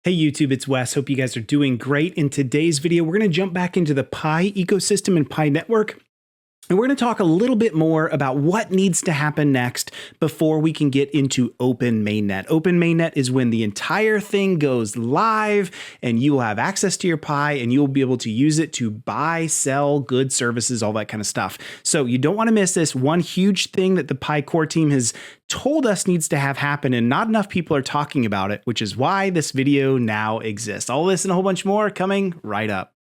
Hey YouTube, it's Wes. Hope you guys are doing great. In today's video, we're going to jump back into the Pi ecosystem and Pi network. And we're going to talk a little bit more about what needs to happen next before we can get into open mainnet. Open mainnet is when the entire thing goes live and you will have access to your Pi and you'll be able to use it to buy, sell, goods, services, all that kind of stuff. So you don't want to miss this. One huge thing that the Pi core team has told us needs to have happen, and not enough people are talking about it, which is why this video now exists. All this and a whole bunch more coming right up.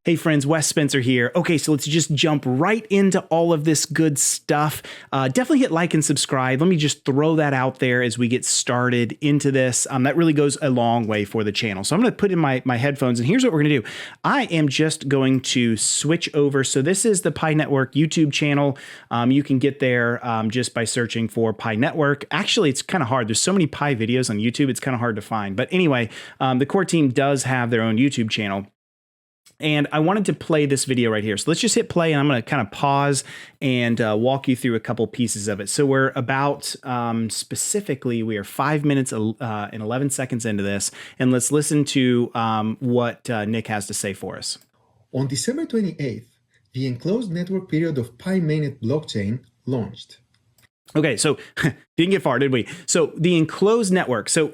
Hey friends, Wes Spencer here. Okay, so let's just jump right into all of this good stuff. Definitely hit like and subscribe. Let me just throw that out there as we get started into this. That really goes a long way for the channel. So I'm going to put in my headphones, and here's what we're going to do. I am just going to switch over. So this is the Pi Network YouTube channel. You can get there just by searching for Pi Network. Actually, it's kind of hard. There's so many Pi videos on YouTube, it's kind of hard to find. But anyway, the core team does have their own YouTube channel. And I wanted to play this video right here. So let's just hit play, and I'm going to kind of pause and walk you through a couple pieces of it. So we're about, specifically, we are 5 minutes and 11 seconds into this. And let's listen to what Nick has to say for us. On December 28th, the enclosed network period of Pi mainnet blockchain launched. Okay, so didn't get far, did we? So the enclosed network. So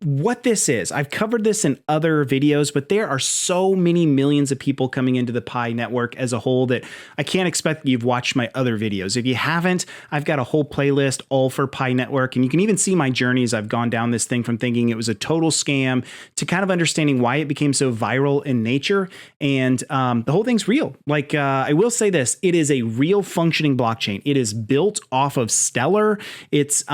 what this is, I've covered this in other videos, but there are so many millions of people coming into the Pi network as a whole that I can't expect that you've watched my other videos. If you haven't, I've got a whole playlist all for Pi network, and you can even see my journey as I've gone down this thing from thinking it was a total scam to kind of understanding why it became so viral in nature. And the whole thing's real. Like, I will say this, it is a real functioning blockchain. It is built off of Stellar. It's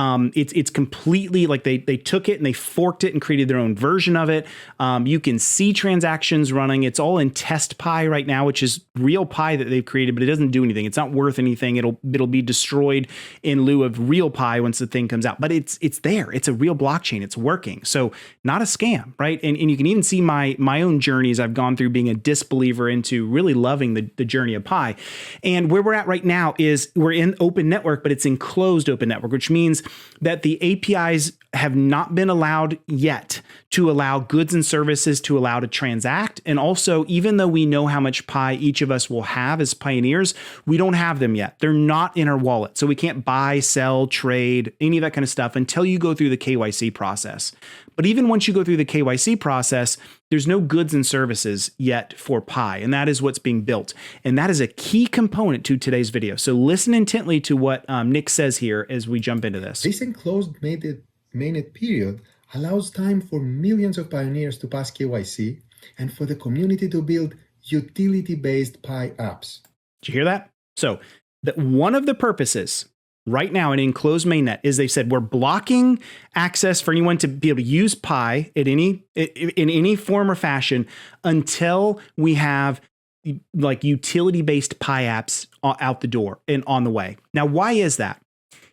completely like they took it and they forked it and created their own version of it. You can see transactions running. It's all in test Pi right now, which is real Pi that they've created, but it doesn't do anything. It's not worth anything. It'll be destroyed in lieu of real Pi once the thing comes out. But it's there. It's a real blockchain. It's working. So not a scam, right? And you can even see my own journey as I've gone through being a disbeliever into really loving the journey of Pi. And where we're at right now is we're in open network, but it's enclosed open network, which means that the APIs have not been allowed yet to allow goods and services to allow to transact. And also, even though we know how much Pi each of us will have as pioneers, we don't have them yet. They're not in our wallet. So we can't buy, sell, trade, any of that kind of stuff until you go through the KYC process. But even once you go through the KYC process, there's no goods and services yet for Pi, and that is what's being built. And that is a key component to today's video. So listen intently to what Nick says here as we jump into this. This enclosed mainnet period allows time for millions of pioneers to pass KYC and for the community to build utility-based Pi apps. Did you hear that? So one of the purposes right now in enclosed mainnet is they've said we're blocking access for anyone to be able to use Pi in any form or fashion until we have like utility-based Pi apps out the door and on the way. Now, why is that?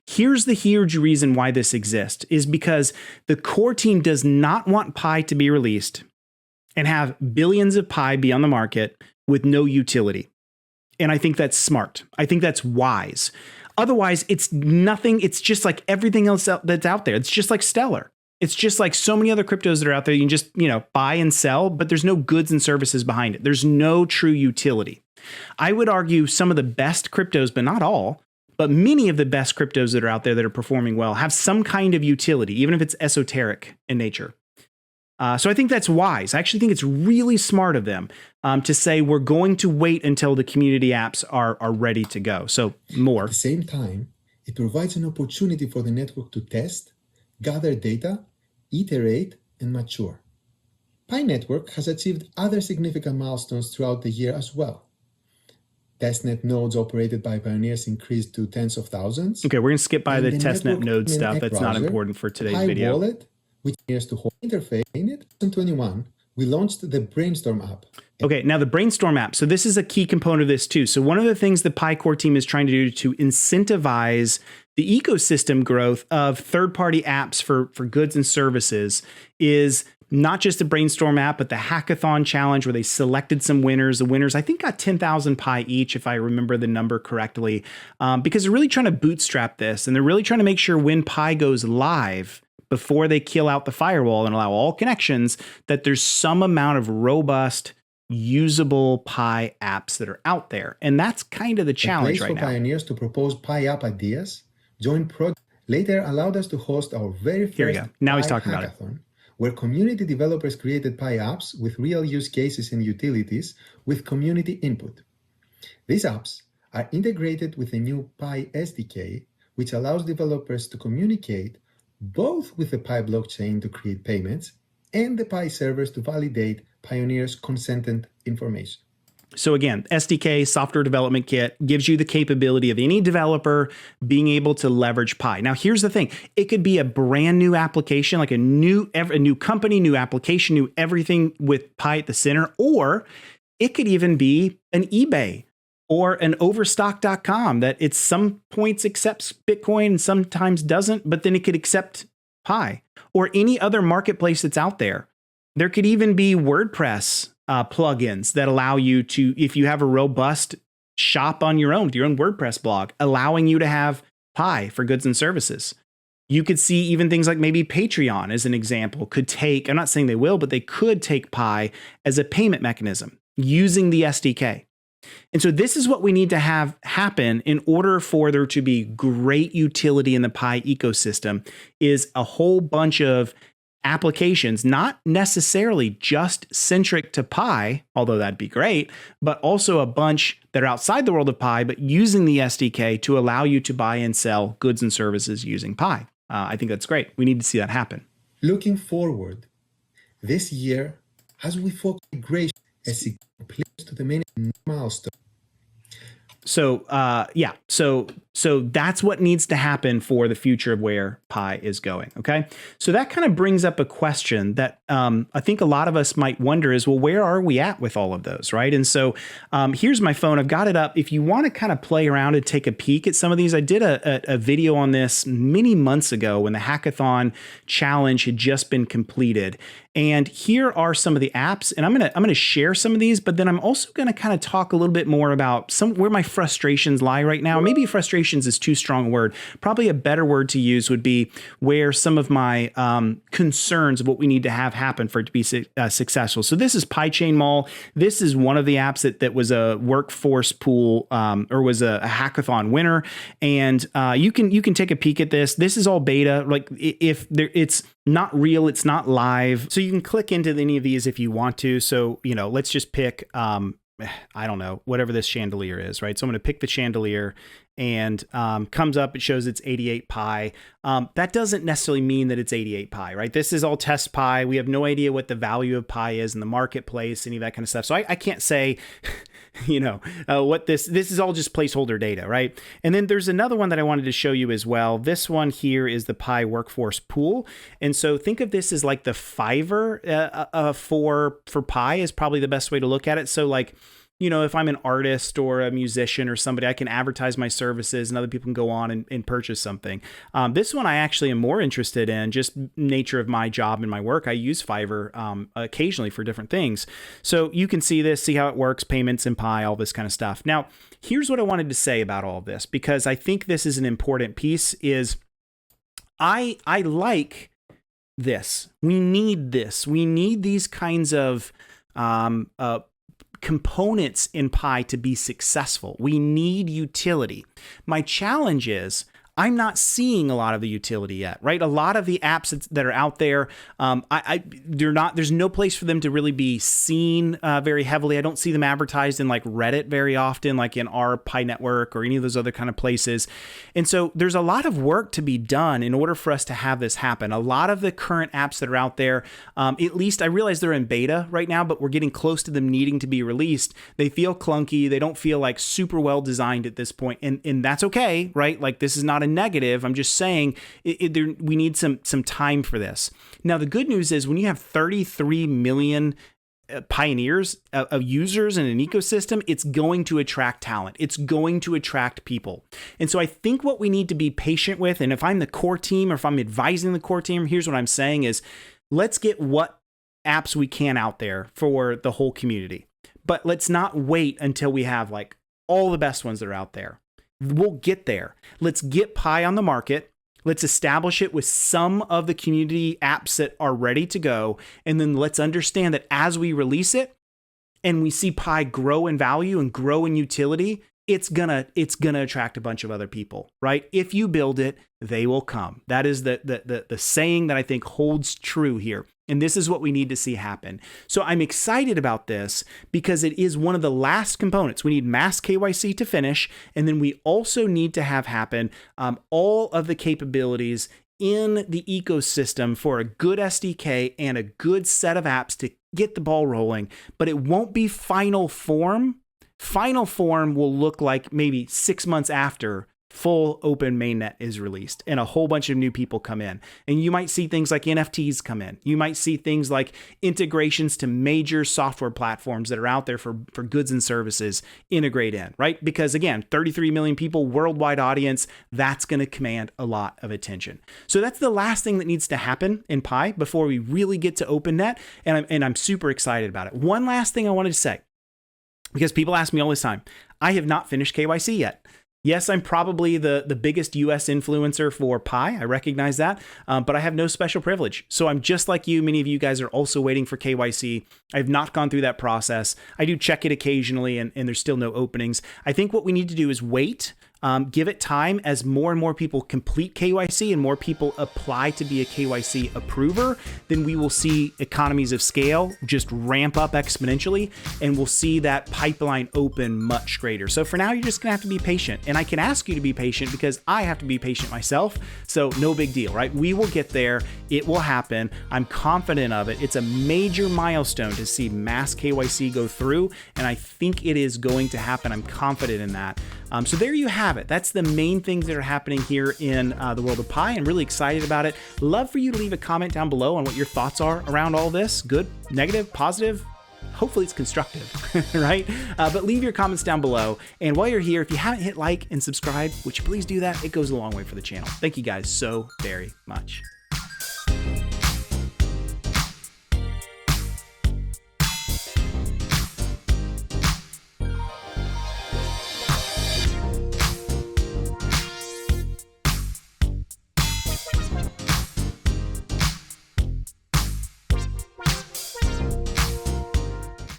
Here's the huge reason why this exists is because the core team does not want Pi to be released and have billions of Pi be on the market with no utility. And I think that's smart. I think that's wise. Otherwise, it's nothing. It's just like everything else that's out there. It's just like Stellar. It's just like so many other cryptos that are out there. You can just, buy and sell, but there's no goods and services behind it. There's no true utility. I would argue some of the best cryptos, but not all, but many of the best cryptos that are out there that are performing well have some kind of utility, even if it's esoteric in nature. So I think that's wise. I actually think it's really smart of them to say we're going to wait until the community apps are ready to go. So more. At the same time, it provides an opportunity for the network to test, gather data, iterate, and mature. Pi Network has achieved other significant milestones throughout the year as well. Testnet nodes operated by pioneers increased to tens of thousands. Okay, we're going to skip by the testnet node stuff. That's not important for today's video. Wallet, which appears to hold interface. In 2021, we launched the Brainstorm app. Okay, now the Brainstorm app. So this is a key component of this too. So one of the things the Pi core team is trying to do to incentivize the ecosystem growth of third-party apps for goods and services is not just a brainstorm app, but the hackathon challenge where they selected some winners. The winners, I think, got 10,000 pi each, if I remember the number correctly, because they're really trying to bootstrap this, and they're really trying to make sure when pi goes live, before they kill out the firewall and allow all connections, that there's some amount of robust, usable Pi apps that are out there. And that's kind of the challenge right now. For pioneers to propose Pi app ideas, join project later allowed us to host our very first Here we go. Now he's Pi talking about it. hackathon, where community developers created Pi apps with real use cases and utilities with community input. These apps are integrated with the new Pi SDK, which allows developers to communicate both with the Pi blockchain to create payments and the Pi servers to validate pioneers' consented information. So again, SDK, software development kit, gives you the capability of any developer being able to leverage Pi. Now, here's the thing. It could be a brand new application, like a new company, new application, new everything with Pi at the center, or it could even be an eBay or an overstock.com that at some points accepts Bitcoin and sometimes doesn't, but then it could accept Pi, or any other marketplace that's out there. There could even be WordPress plugins that allow you to, if you have a robust shop on your own WordPress blog, allowing you to have Pi for goods and services. You could see even things like maybe Patreon, as an example, could take, I'm not saying they will, but they could take Pi as a payment mechanism using the SDK. And so this is what we need to have happen in order for there to be great utility in the Pi ecosystem, is a whole bunch of applications, not necessarily just centric to Pi, although that'd be great, but also a bunch that are outside the world of Pi, but using the SDK to allow you to buy and sell goods and services using Pi. I think that's great. We need to see that happen. Looking forward, this year, as we focus on migration as it completes to the main milestone. So so that's what needs to happen for the future of where Pi is going. Okay, so that kind of brings up a question that I think a lot of us might wonder is, well, where are we at with all of those, right? And so here's my phone. I've got it up. If you want to kind of play around and take a peek at some of these, I did a video on this many months ago when the hackathon challenge had just been completed. And here are some of the apps, and I'm gonna share some of these, but then I'm also gonna kind of talk a little bit more about where my frustrations lie right now. Maybe frustrations is too strong a word. Probably a better word to use would be where some of my concerns of what we need to have happen for it to be successful. So this is PiChain Mall. This is one of the apps that was a workforce pool or was a hackathon winner, and you can take a peek at this. This is all beta. Like it's not real, it's not live. So you can click into any of these if you want to. So, let's just pick, I don't know, whatever this chandelier is, right? So I'm going to pick the chandelier, and comes up, it shows it's 88 pi. That doesn't necessarily mean that it's 88 pi, right? This is all test pi. We have no idea what the value of pi is in the marketplace, any of that kind of stuff. So I can't say, what this is all just placeholder data, right? And then there's another one that I wanted to show you as well. This one here is the Pi workforce pool. And so think of this as like the Fiverr for Pi is probably the best way to look at it. So like, if I'm an artist or a musician or somebody, I can advertise my services and other people can go on and purchase something. This one I actually am more interested in, just nature of my job and my work. I use Fiverr occasionally for different things. So you can see this, see how it works, payments in Pi, all this kind of stuff. Now, here's what I wanted to say about all of this, because I think this is an important piece, is I like this. We need this. We need these kinds of components in Pi to be successful. We need utility. My challenge is I'm not seeing a lot of the utility yet, right? A lot of the apps that are out there, they're not. There's no place for them to really be seen very heavily. I don't see them advertised in like Reddit very often, like in our Pi network or any of those other kind of places. And so there's a lot of work to be done in order for us to have this happen. A lot of the current apps that are out there, at least I realize they're in beta right now, but we're getting close to them needing to be released. They feel clunky. They don't feel like super well designed at this point, and that's okay, right? Like this is not a negative. I'm just saying we need some time for this. Now, the good news is when you have 33 million pioneers of users in an ecosystem, it's going to attract talent. It's going to attract people. And so I think what we need to be patient with, and if I'm the core team or if I'm advising the core team, here's what I'm saying is, let's get what apps we can out there for the whole community. But let's not wait until we have like all the best ones that are out there. We'll get there. Let's get Pi on the market. Let's establish it with some of the community apps that are ready to go. And then let's understand that as we release it and we see Pi grow in value and grow in utility, it's gonna attract a bunch of other people, right? If you build it, they will come. That is the saying that I think holds true here. And this is what we need to see happen. So I'm excited about this because it is one of the last components. We need mass KYC to finish. And then we also need to have happen all of the capabilities in the ecosystem for a good SDK and a good set of apps to get the ball rolling. But it won't be final form. Final form will look like maybe 6 months after full open mainnet is released and a whole bunch of new people come in. And you might see things like NFTs come in. You might see things like integrations to major software platforms that are out there for goods and services integrate in, right? Because again, 33 million people, worldwide audience, that's going to command a lot of attention. So that's the last thing that needs to happen in Pi before we really get to OpenNet. And I'm super excited about it. One last thing I wanted to say, because people ask me all this time, I have not finished KYC yet. Yes, I'm probably the biggest US influencer for Pi. I recognize that, but I have no special privilege. So I'm just like you. Many of you guys are also waiting for KYC. I have not gone through that process. I do check it occasionally and there's still no openings. I think what we need to do is wait. Give it time as more and more people complete KYC and more people apply to be a KYC approver, then we will see economies of scale just ramp up exponentially and we'll see that pipeline open much greater. So for now, you're just gonna have to be patient, and I can ask you to be patient because I have to be patient myself. So no big deal, right? We will get there. It will happen. I'm confident of it. It's a major milestone to see mass KYC go through, and I think it is going to happen. I'm confident in that. So there you have it. That's the main things that are happening here in the world of Pi. I'm really excited about it. Love for you to leave a comment down below on what your thoughts are around all this. Good, negative, positive. Hopefully it's constructive, right? But leave your comments down below. And while you're here, if you haven't hit like and subscribe, would you please do that? It goes a long way for the channel. Thank you guys so very much.